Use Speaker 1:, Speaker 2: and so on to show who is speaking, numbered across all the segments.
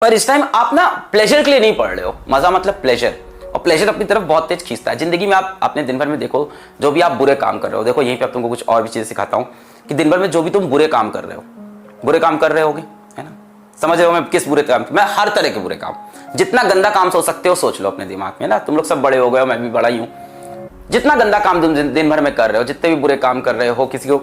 Speaker 1: पर इस टाइम आप ना प्लेजर के लिए नहीं पढ़ रहे हो, मजा मतलब प्लेजर, और प्लेजर अपनी तरफ बहुत तेज खींचता है। जिंदगी में आप अपने दिन भर में देखो जो भी आप बुरे काम कर रहे हो, देखो यहीं पे अब तुमको कुछ और भी चीजें सिखाता हूँ कि दिन भर में जो भी तुम बुरे काम कर रहे हो, बुरे काम कर रहे होगे, है ना, समझ रहे हो मैं किस बुरे काम, मैं हर तरह के बुरे काम, जितना गंदा काम सोच सकते हो सोच लो अपने दिमाग में ना। तुम लोग सब बड़े हो गए हो, मैं भी बड़ा ही हूँ। जितना गंदा काम तुम दिन भर में कर रहे हो, जितने भी बुरे काम कर रहे हो, किसी को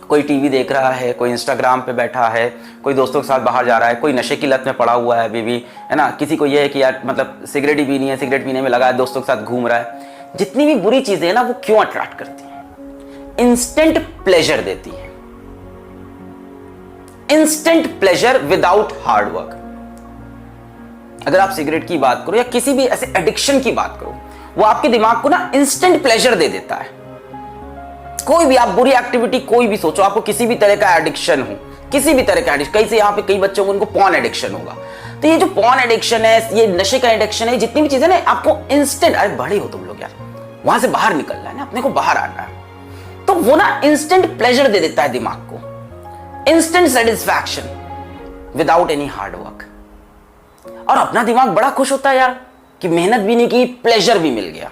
Speaker 1: कोई टीवी देख रहा है, कोई इंस्टाग्राम पे बैठा है, कोई दोस्तों के साथ बाहर जा रहा है, कोई नशे की लत में पड़ा हुआ है अभी भी, है ना, किसी को ये है कि यार मतलब सिगरेट ही पीनी है, सिगरेट पीने में लगा है, दोस्तों के साथ घूम रहा है। जितनी भी बुरी चीजें हैं ना वो क्यों अट्रैक्ट करती हैं? इंस्टेंट प्लेजर देती है, instant pleasure without hard work. अगर आप सिगरेट की बात करो या किसी भी ऐसे एडिक्शन की बात करो, वो आपके दिमाग को ना इंस्टेंट प्लेजर दे देता है। कोई भी आप बुरी एक्टिविटी कोई भी सोचो, आपको किसी भी तरह का एडिक्शन हो, किसी भी तरह का एडिक्शन, कई से यहाँ पे कई बच्चों को उनको पॉर्न एडिक्शन होगा, तो ये जो पॉर्न एडिक्शन है, ये नशे का एडिक्शन है, जितनी भी चीजें ना आपको इंस्टेंट, अरे बड़े हो तुम लोग यार, वहां से बाहर निकलना है ना, अपने को बाहर आना है, तो वो ना इंस्टेंट प्लेजर दे देता है दिमाग को, instant satisfaction without any hard work. और अपना दिमाग बड़ा खुश होता है यार कि मेहनत भी नहीं की, प्लेजर भी मिल गया।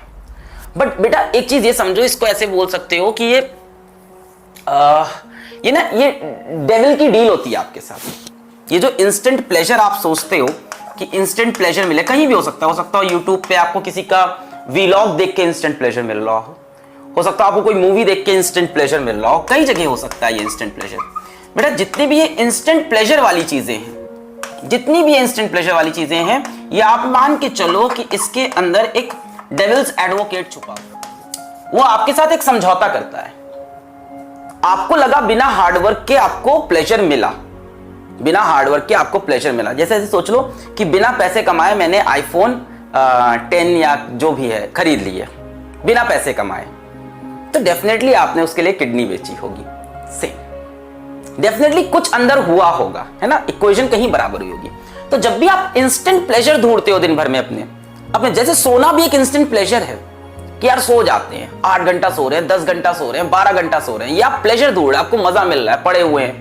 Speaker 1: बट बेटा एक चीज ये समझो, इसको ऐसे बोल सकते हो कि ये डेविल की डील होती है आपके साथ। ये जो इंस्टेंट प्लेजर आप सोचते हो कि इंस्टेंट प्लेजर मिले, कहीं भी हो सकता है यूट्यूब पे आपको किसी का वीलॉग देख के इंस्टेंट प्लेजर मिल रहा हो सकता है आपको कोई मूवी देख के इंस्टेंट प्लेजर मिल रहा हो, कई जगह हो सकता है ये इंस्टेंट प्लेजर। बेटा जितनी भी ये इंस्टेंट प्लेजर वाली चीजें हैं, जितनी भी इंस्टेंट प्लेजर वाली चीजें हैं, ये आप मान के चलो कि इसके अंदर एक डेविल्स एडवोकेट छुपा हुआ, वो आपके साथ एक समझौता करता है। आपको लगा बिना हार्डवर्क के आपको प्लेजर मिला, बिना हार्डवर्क के आपको प्लेजर मिला। जैसे ऐसे सोच लो कि बिना पैसे कमाए मैंने आईफोन 10 या जो भी है खरीद लिया, बिना पैसे कमाए, तो डेफिनेटली आपने उसके लिए किडनी बेची होगी, सेम डेफिनेटली कुछ अंदर हुआ होगा, है ना, इक्वेशन कहीं बराबर हुई होगी। तो जब भी आप इंस्टेंट प्लेजर ढूंढते हो दिन भर में अपने जैसे सोना भी एक इंस्टेंट प्लेजर है कि यार सो जाते हैं, 8 घंटा सो रहे हैं, 10 घंटा सो रहे हैं, 12 घंटा सो रहे हैं, ये आप प्लेजर ढूंढ रहे हैं, आपको मजा मिल रहा है, पड़े हुए हैं,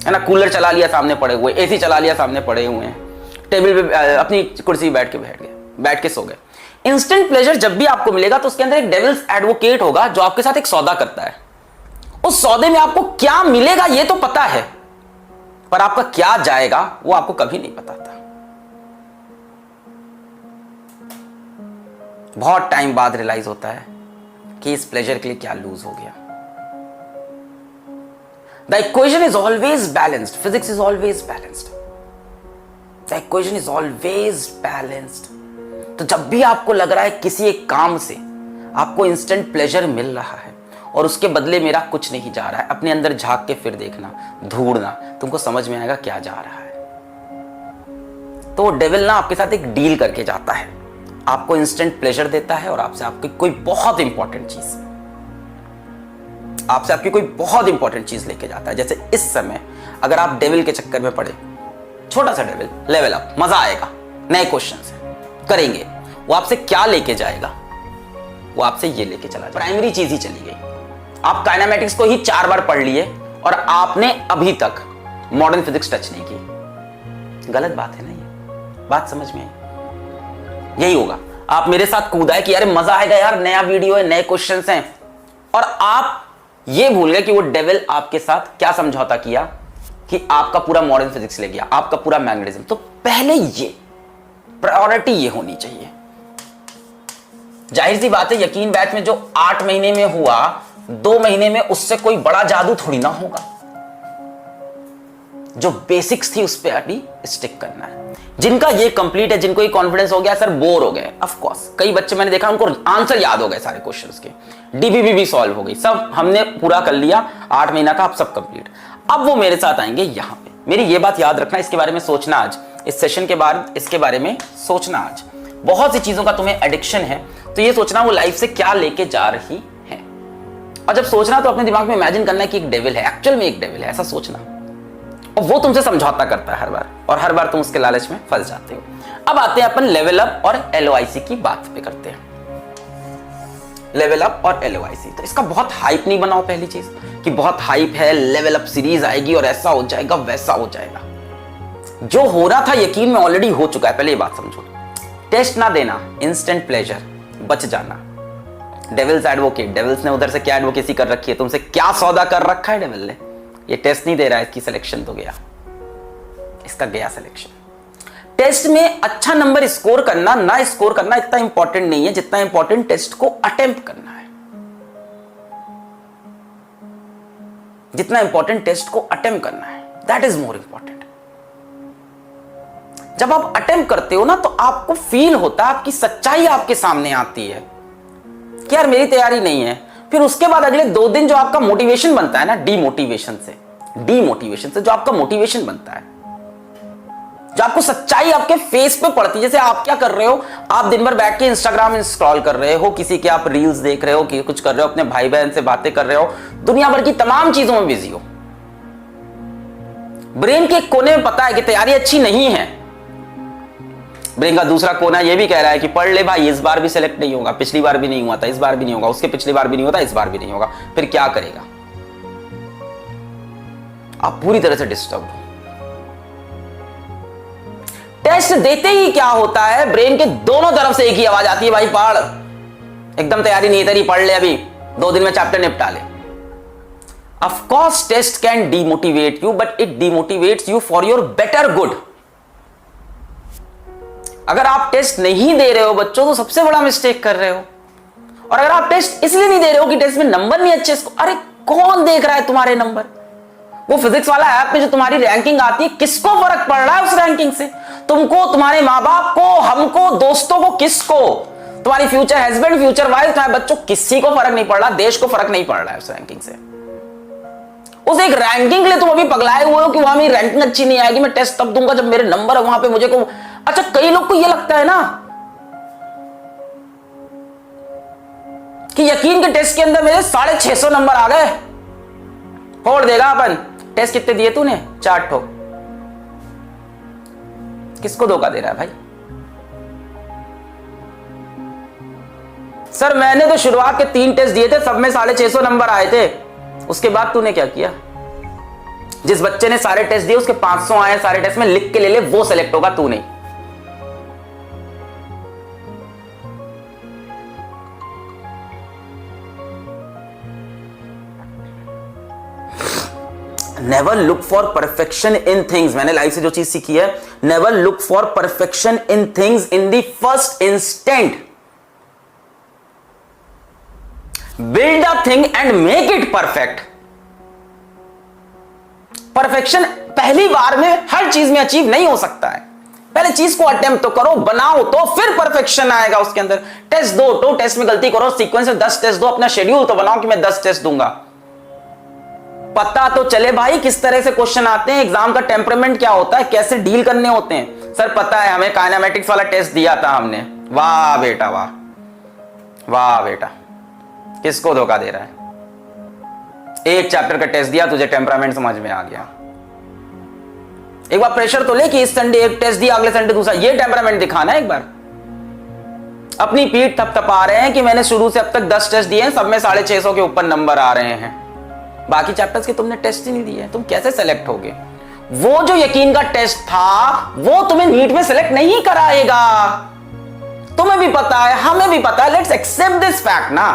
Speaker 1: है ना, कूलर चला लिया सामने पड़े हुए, एसी चला लिया सामने पड़े हुए हैं, टेबल पे अपनी कुर्सी बैठ के सो गए। इंस्टेंट प्लेजर जब भी आपको मिलेगा तो उसके अंदर एक डेविल्स एडवोकेट होगा जो आपके साथ एक सौदा करता है। उस सौदे में आपको क्या मिलेगा ये तो पता है, पर आपका क्या जाएगा वो आपको कभी नहीं पता था। बहुत टाइम बाद रियलाइज होता है कि इस प्लेजर के लिए क्या लूज हो गया। The equation is always balanced, physics is always balanced, the equation is always balanced. तो जब भी आपको लग रहा है किसी एक काम से आपको इंस्टेंट प्लेजर मिल रहा है और उसके बदले मेरा कुछ नहीं जा रहा है, अपने अंदर झांक के फिर देखना, ढूंढना, तुमको समझ में आएगा क्या जा रहा है। तो डेविल ना आपके साथ एक डील करके जाता है, आपको इंस्टेंट प्लेजर देता है और आपसे आपकी कोई बहुत इंपॉर्टेंट चीज लेके जाता है। जैसे इस समय अगर आप डेविल के चक्कर में पड़े, छोटा सा डेविल, लेवल अप, मजा आएगा, नए क्वेश्चन करेंगे, वो आपसे क्या लेके जाएगा, वो आपसे ये लेके चला जाएगा। प्राइमरी चीज ही चली गई, आप काइनेमेटिक्स को ही 4 बार पढ़ लिए और आपने अभी तक मॉडर्न फिजिक्स टच नहीं की। गलत बात है ना, ये बात समझ में आई? यही होगा, आप मेरे साथ कूदा कि यार मजा आएगा यार, नया वीडियो है, नए क्वेश्चंस हैं, और आप ये भूल गए कि वो डेविल आपके साथ क्या समझौता किया कि आपका पूरा मॉडर्न फिजिक्स ले गया, आपका पूरा मैग्नेटिज्म। तो पहले ये प्रायोरिटी ये होनी चाहिए। जाहिर सी बात है, यकीन बैच में जो 8 महीने में हुआ, 2 महीने में उससे कोई बड़ा जादू थोड़ी ना होगा। जो बेसिक्स थी उस पर अभी स्टिक करना है। जिनका ये कंप्लीट है, जिनको ये कॉन्फिडेंस हो गया सर बोर हो गए, ऑफ कोर्स कई बच्चे मैंने देखा उनको आंसर याद हो गए सारे क्वेश्चंस के, डीबीबी भी सॉल्व हो गई, सब हमने पूरा कर लिया, 8 महीना का, अब सब कंप्लीट। अब वो मेरे साथ आएंगे यहां पे। मेरी ये बात याद रखना, इसके बारे में सोचना आज, इस सेशन के बाद इसके बारे में सोचना आज। बहुत सी चीजों का तुम्हें एडिक्शन है, तो ये सोचना वो लाइफ से क्या लेके जा रही है। और जब सोचना तो अपने दिमाग में इमेजिन करना कि एक डेविल है, एक्चुअल में एक डेविल है, ऐसा सोचना, और वो तुमसे समझौता करता है हर बार, और हर बार तुम उसके लालच में फंस जाते हो। अब आते हैं अपन लेवल अप और एलओआईसी की बात पे करते हैं। लेवल अप और एलओआईसी, तो इसका बहुत हाइप नहीं बनाओ, पहली चीज कि बहुत हाइप है, लेवल अप सीरीज आएगी और ऐसा हो जाएगा वैसा हो जाएगा। जो हो रहा था यकीन में ऑलरेडी हो चुका है, पहले ये बात समझो। टेस्ट ना देना, इंस्टेंट प्लेजर, बच जाना। डेविल्स एडवोकेट, डेविल्स ने उधर से क्या एडवोकेसी कर रखी है, तुमसे क्या सौदा कर रखा है डेविल ने। ये टेस्ट नहीं दे रहा है, इसकी सिलेक्शन तो गया, इसका गया सिलेक्शन। टेस्ट में अच्छा नंबर स्कोर करना ना स्कोर करना इतना इंपॉर्टेंट नहीं है जितना इंपॉर्टेंट टेस्ट को अटेम्प्ट करना है। जितना इंपॉर्टेंट टेस्ट को अटेम्प्ट करना है, दैट इज मोर इंपॉर्टेंट। जब आप अटेम्प्ट करते हो ना तो आपको फील होता है, आपकी सच्चाई आपके सामने आती है कि यार मेरी तैयारी नहीं है। फिर उसके बाद अगले 2 दिन जो आपका मोटिवेशन बनता है ना, डीमोटिवेशन से जो आपका मोटिवेशन बनता है, जो आपको सच्चाई आपके फेस पे पड़ती है। जैसे आप क्या कर रहे हो, आप दिन भर बैठ के इंस्टाग्राम स्क्रॉल कर रहे हो, किसी के आप रील्स देख रहे हो, कि कुछ कर रहे हो, अपने भाई बहन से बातें कर रहे हो, दुनिया भर की तमाम चीजों में बिजी हो। ब्रेन के कोने में पता है कि तैयारी अच्छी नहीं है। ब्रेन का दूसरा कोना ये भी कह रहा है कि पढ़ ले भाई, इस बार भी सिलेक्ट नहीं होगा, पिछली बार भी नहीं हुआ था, इस बार भी नहीं होगा, उसके पिछली बार भी नहीं होता, इस बार भी नहीं होगा। फिर क्या करेगा? आप पूरी तरह से डिस्टर्ब हो। टेस्ट देते ही क्या होता है, ब्रेन के दोनों तरफ से एक ही आवाज आती है, भाई पढ़, एकदम तैयारी नहीं है तेरी, पढ़ ले, अभी 2 दिन में चैप्टर निपटा ले। Of course test can demotivate you, but it demotivates you for your better good. अगर आप टेस्ट नहीं दे रहे हो बच्चों तो सबसे बड़ा मिस्टेक कर रहे हो। और अगर आप टेस्ट इसलिए नहीं दे रहे हो कि टेस्ट में नंबर नहीं अच्छे, अरे कौन देख रहा है तुम्हारे नंबर? वो फिजिक्स वाला ऐप में जो तुम्हारी रैंकिंग आती है, किसको फर्क पड़ रहा है उस रैंकिंग से? तुमको, तुम्हारे माँ बाप को, हमको, दोस्तों को, किसको? तुम्हारी फ्यूचर हस्बैंड, फ्यूचर वाइफ, तुम्हारे बच्चों, किसी को फर्क नहीं पड़ रहा, देश को फर्क नहीं पड़ रहा है उस रैंकिंग से। उस एक रैंकिंग के लिए तुम अभी पगलाए हुए हो कि वहां मेरी रैंकिंग अच्छी नहीं आएगी, मैं टेस्ट तब दूंगा जब मेरे नंबर वहां पे मुझे को। अच्छा, कई लोग को यह लगता है ना कि यकीन के टेस्ट के अंदर मेरे 650 नंबर आ गए, फोड़ देगा अपन। टेस्ट कितने दिए तूने? 4 ठो। किसको धोखा दे रहा है भाई? सर मैंने तो शुरुआत के 3 टेस्ट दिए थे, सब में 650 नंबर आए थे। उसके बाद तूने क्या किया? जिस बच्चे ने सारे टेस्ट दिए उसके 500 आए सारे टेस्ट में, लिख के ले ले, वो सेलेक्ट होगा, तू नहीं। Never look for perfection in things. मैंने लाइफ से जो चीज सीखी है, never look for perfection in things in the first instant. Build a thing and make it perfect. Perfection पहली बार में हर चीज में अचीव नहीं हो सकता है। पहले चीज को अटेम्प्ट तो करो, बनाओ, तो फिर परफेक्शन आएगा उसके अंदर। टेस्ट दो, तो टेस्ट में गलती करो, सीक्वेंस में 10 टेस्ट दो, अपना शेड्यूल तो बनाओ कि मैं 10 टेस्ट दूंगा। पता तो चले भाई किस तरह से क्वेश्चन आते हैं, एग्जाम का टेम्परामेंट क्या होता है, कैसे डील करने होते हैं। सर पता है, हमें काइनेमेटिक्स वाला टेस्ट दिया था हमने। वाह बेटा वाह, वाह बेटा, किसको धोखा दे रहा है? एक चैप्टर का टेस्ट दिया, तुझे टेम्परामेंट समझ में आ गया। एक बार प्रेशर तो ले कि इस संडे एक टेस्ट दिया, अगले संडे दूसरा, ये टेम्परामेंट दिखाना है एक बार। अपनी पीठ थपथपा रहे हैं कि मैंने शुरू से अब तक 10 टेस्ट दिए हैं, सब में 650 के ऊपर नंबर आ रहे हैं। बाकी चैप्टर्स के तुमने टेस्ट ही नहीं दिए, तुम कैसे सेलेक्ट होगे? वो जो यकीन का टेस्ट था वो तुम्हें नीट में सेलेक्ट नहीं कराएगा। तुम्हें भी पता है, हमें भी पता है, लेट्स एक्सेप्ट दिस फैक्ट ना।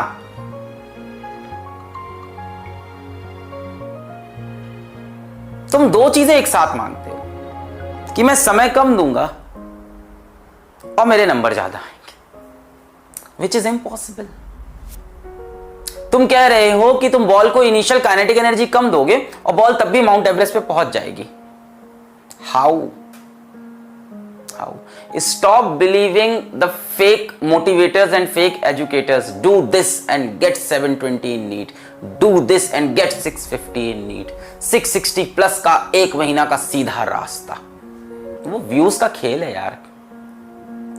Speaker 1: तुम 2 चीजें एक साथ मांगते हो कि मैं समय कम दूंगा और मेरे नंबर ज्यादा आएंगे, विच इज इम्पॉसिबल। तुम कह रहे हो कि तुम बॉल को इनिशियल काइनेटिक एनर्जी कम दोगे और बॉल तब भी माउंट एवरेस्ट पे पहुंच जाएगी। How? Stop believing the fake motivators and fake educators. Do this and get 720 in NEET, do this and get 650 in NEET. 660 plus का 1 महीना का सीधा रास्ता। वो व्यूज का खेल है यार,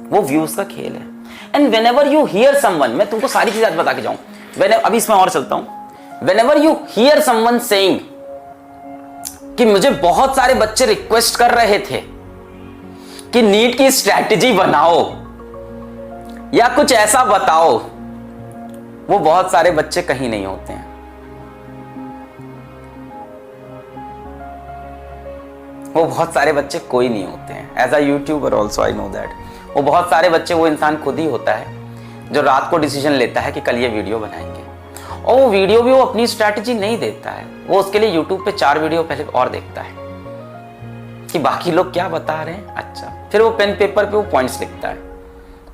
Speaker 1: वो व्यूज का खेल है। And when ever you here someone, मैं तुमको सारी चीजें बता के जाऊं, अभी इसमें और चलता हूं। Whenever you hear someone saying कि मुझे बहुत सारे बच्चे रिक्वेस्ट कर रहे थे कि नीट की स्ट्रैटेजी बनाओ या कुछ ऐसा बताओ, वो बहुत सारे बच्चे कहीं नहीं होते हैं। वो बहुत सारे बच्चे कोई नहीं होते हैं। As a YouTuber also I know that वो बहुत सारे बच्चे, वो इंसान खुद ही होता है जो रात को डिसीजन लेता है कि कल ये वीडियो बनाएंगे, और वो वीडियो भी वो अपनी स्ट्रैटेजी नहीं देता है, वो उसके लिए यूट्यूब पे 4 वीडियो पहले और देखता है कि बाकी लोग क्या बता रहे हैं। अच्छा, फिर वो पेन पेपर पे वो पॉइंट्स लिखता है,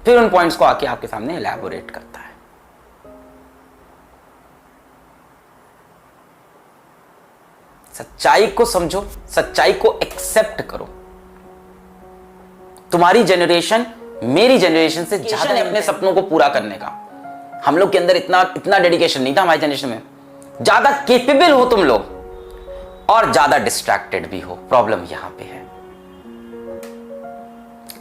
Speaker 1: फिर उन पॉइंट्स को आके आपके सामने एलैबोरेट करता है। सच्चाई को समझो, सच्चाई को एक्सेप्ट करो। तुम्हारी जनरेशन मेरी जनरेशन से ज्यादा है अपने सपनों को पूरा करने का। हम लोग के अंदर इतना डेडिकेशन नहीं था हमारी जनरेशन में। ज्यादा केपेबल हो तुम लोग और ज्यादा डिस्ट्रैक्टेड भी हो, प्रॉब्लम यहां पे है।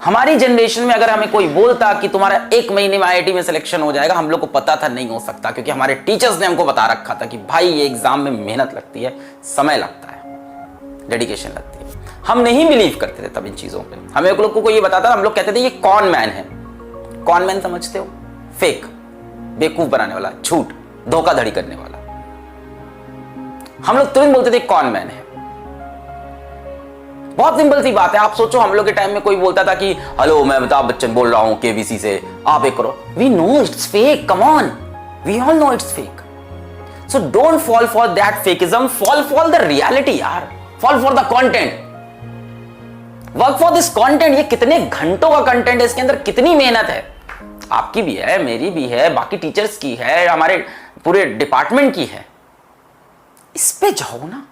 Speaker 1: हमारी जनरेशन में अगर हमें कोई बोलता कि तुम्हारा 1 महीने में आईआईटी में सिलेक्शन हो जाएगा, हम लोग को पता था नहीं हो सकता, क्योंकि हमारे टीचर्स ने हमको बता रखा था कि भाई ये एग्जाम में मेहनत लगती है, समय लगता है, डेडिकेशन लगती है। हम नहीं बिलीव करते थे तब इन चीजों पे। हमें लोग को कोई ये बताता था, हम लोग कहते थे ये कॉन मैन है। कॉन मैन समझते हो? फेक, बेवकूफ बनाने वाला, झूठ, धोखाधड़ी करने वाला। हम लोग तुरंत बोलते थे कॉन मैन है। बहुत सिंपल सी बात है। आप सोचो हम लोग के टाइम में कोई बोलता था कि हेलो मैं अमिताभ बच्चन बोल रहा हूं केबीसी से, आप एक करो। We know it's fake, come on, we all know it's fake. So don't fall for that fakeism, fall for the reality यार, fall for the content, work for this content. ये कितने घंटों का कंटेंट है, इसके अंदर कितनी मेहनत है, आपकी भी है, मेरी भी है, बाकी टीचर्स की है, हमारे पूरे डिपार्टमेंट की है। इस पे जाओ ना।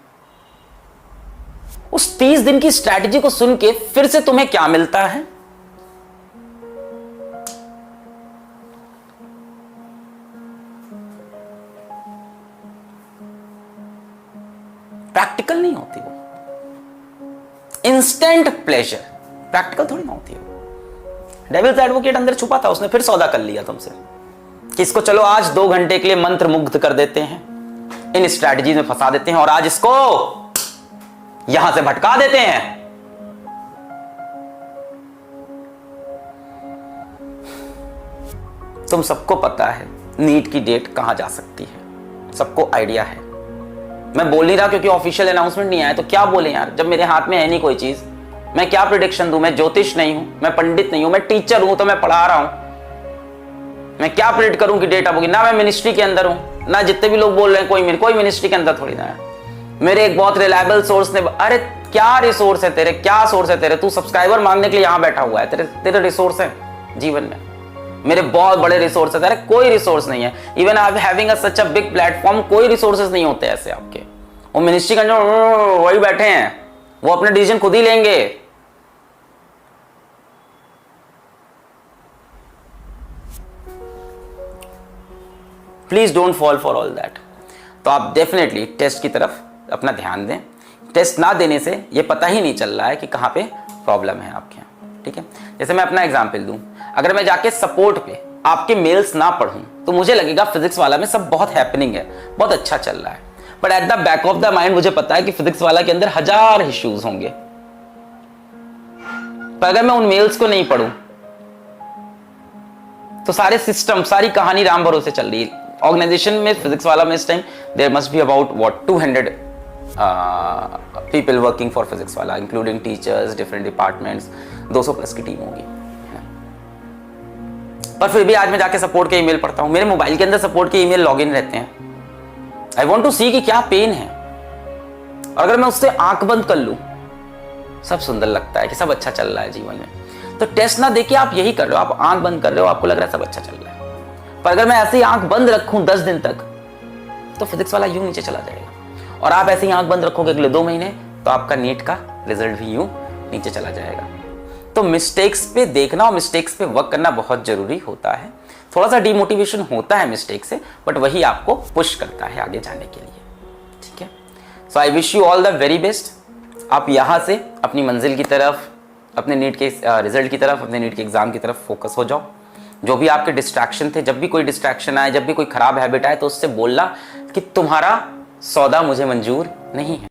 Speaker 1: उस 30 दिन की स्ट्रैटेजी को सुन के फिर से तुम्हें क्या मिलता है? प्रैक्टिकल नहीं होती वो। इंस्टेंट प्लेजर प्रैक्टिकल थोड़ी ना होती है। डेविल्स एडवोकेट अंदर छुपा था, उसने फिर सौदा कर लिया तुमसे कि इसको चलो आज 2 घंटे के लिए मंत्र मुग्ध कर देते हैं, इन स्ट्रैटेजी में फंसा देते हैं और आज इसको यहां से भटका देते हैं। तुम सबको पता है नीट की डेट कहां जा सकती है, सबको आइडिया है। मैं बोल नहीं रहा क्योंकि ऑफिशियल अनाउंसमेंट नहीं आया, तो क्या बोले यार, जब मेरे हाथ में है नहीं कोई चीज, मैं क्या प्रेडिक्शन दूं? मैं ज्योतिष नहीं हूं, मैं पंडित नहीं हूं, मैं टीचर हूं तो मैं पढ़ा रहा हूं। मैं क्या प्रेडिक्ट करूं कि डेट होगी? ना मैं मिनिस्ट्री के अंदर हूं, ना जितने भी लोग बोल रहे हैं कोई मिनिस्ट्री के अंदर थोड़ी ना है। मेरे एक बहुत रिलायबल सोर्स ने, अरे क्या रिसोर्स है तेरे, क्या सोर्स है तेरे? तू सब्सक्राइबर मांगने के लिए यहां बैठा हुआ है, तेरे रिसोर्स है जीवन में? मेरे बहुत बड़े रिसोर्स है, तेरे कोई रिसोर्स नहीं है। Even I having such a big platform, कोई रिसोर्सेज नहीं होते ऐसे आपके। वो मिनिस्ट्री के अंदर वही बैठे हैं, वो अपने डिसीजन खुद ही लेंगे। Please don't fall for all that. तो आप डेफिनेटली टेस्ट की तरफ अपना ध्यान दें। टेस्ट ना देने से ये पता ही नहीं चल रहा है कि कहां पे प्रॉब्लम है आपके यहाँ, ठीक है? जैसे मैं अपना एग्जांपल दूं, अगर मैं जाके सपोर्ट पे आपके मेल्स ना पढ़ूं तो मुझे लगेगा फिजिक्स वाला में सब बहुत हैपनिंग है, बहुत अच्छा चल रहा है, but at the back of the mind मुझे पता है कि फिजिक्स वाला के अंदर 1000 इश्यूज होंगे। पर अगर मैं उन मेल्स को नहीं पढ़ूं तो सारे सिस्टम, सारी कहानी राम भरोसे चल रही है। ऑर्गेनाइजेशन में फिजिक्स वाला में इस time there must be about 200 people working for Physics Wallah, including teachers, different departments, 200 plus की टीम होगी। पर फिर भी आज मैं जाके सपोर्ट के ईमेल पढ़ता हूं, मेरे मोबाइल के अंदर सपोर्ट के ईमेल लॉगिन रहते हैं। आई वांट टू सी कि क्या पेन है, और अगर मैं उससे आंख बंद कर लूं, सब सुंदर लगता है कि सब अच्छा चल रहा है जीवन में। तो टेस्ट ना देके आप यही कर रहे हो, आप आंख बंद कर रहे हो, आपको लग रहा है सब अच्छा चल रहा है। पर अगर मैं ऐसे ही आंख बंद रखूं 10 दिन तक तो फिजिक्स वाला यूं नीचे चला जाएगा, और आप ऐसे ही आंख बंद रखोगे अगले 2 महीने तो आपका नीट का रिजल्ट भी यूं नीचे चला जाएगा। तो मिस्टेक्स पे देखना और मिस्टेक्स पे वर्क करना बहुत जरूरी होता है। थोड़ा सा डिमोटिवेशन होता है मिस्टेक से, बट वही आपको पुश करता है आगे जाने के लिए, ठीक है? So I wish you all the very best. आप यहाँ से अपनी मंजिल की तरफ, अपने नीट के रिजल्ट की तरफ, अपने नीट के एग्जाम की तरफ फोकस हो जाओ। जो भी आपके डिस्ट्रैक्शन थे, जब भी कोई डिस्ट्रैक्शन आए, जब भी कोई खराब हैबिट आए, तो उससे बोलना कि तुम्हारा सौदा मुझे मंजूर नहीं है।